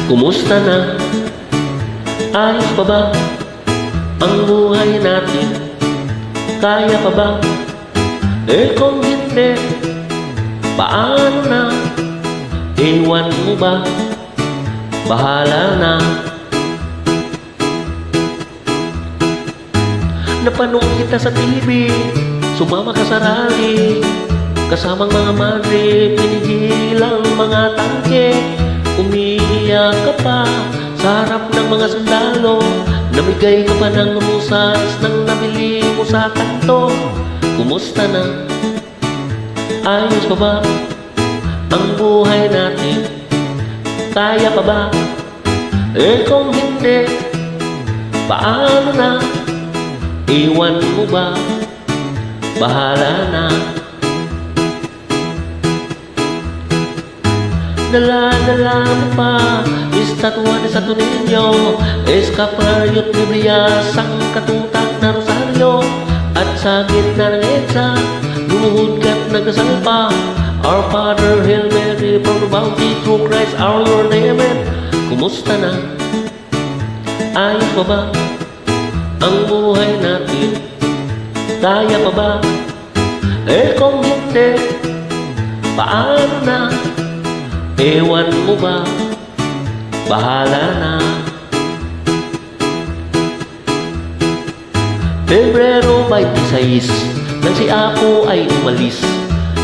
Kumusta na? Ayos pa ba ang buhay natin? Kaya pa ba? Eh kung hindi, paano na? Iwan mo ba? Bahala na. Napanood kita sa TV, sumama ka sa rally, kasamang mga madre, pinigilang mga tangke. Umiiyak ka pa sa harap ng mga sundalo, namigay ka pa ng musas nang nabili mo sa kanto. Kumusta na? Ayos pa ba ang buhay natin? Kaya pa ba? Eh kung hindi, paano na? Iwan mo ba? Bahala na. Dala-dala mo pa estatwa ni Santo Niño, eskaparyot, Biblia, sangkatutak na rosaryo, at sa gitna ng EDSA lumuhod ka't nagdasal pa. Our Father, Hail Mary, from the bounty through Christ our Lord, Amen. Kumusta na? Ayos pa ba ang buhay natin? Kaya pa ba? Eh kung hindi, paano na? Ewan mo ba? Bahala na. Pebrero 26, nang si Apo ay umalis,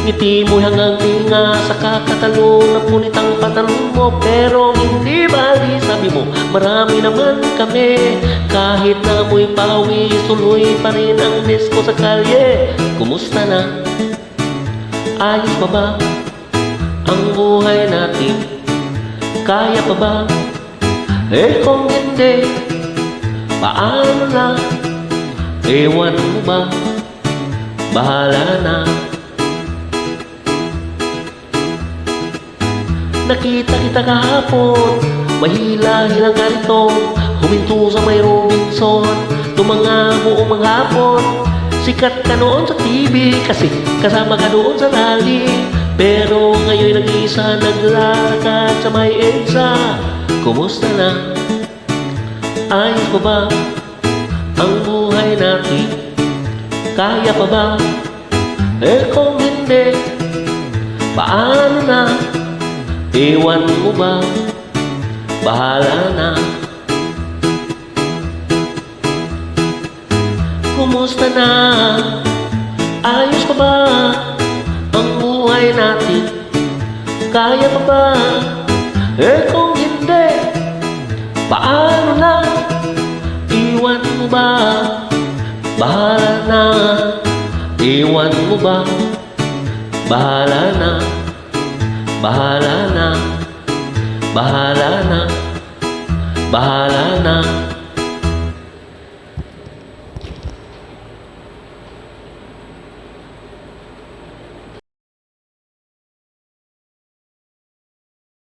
ngiti mo hanggang tinga sa kakatalong, napunit ang pantalon mo. Pero hindi bali, sabi mo, marami naman kami. Kahit na amoy pawis, tuloy pa rin ang disco sa kalye. Kumusta na? Ayos pa ba ang buhay natin? Kaya pa ba? Eh kung hindi, paano na? Ewan mo ba? Bahala na. Nakita kita kahapon, mahila-hilang ganito, huminto sa may Robinson, tumangamo maghapon. Sikat ka noon sa TV kasi kasama ka doon sa rally, pero ngayon nag-isa naglalakad sa may EDSA. Kumusta na? Ayos pa ba ang buhay natin? Kaya pa ba? Eh kung hindi, paano na? Iwan mo ba? Bahala na. Kumusta na? Ayos pa ba ang buhay natin? Kaya pa ba? Eh kung hindi, paano na? Iwan mo ba? Bahala na. Iwan mo ba? Bahala na. Bahala na. Bahala na. Bahala na.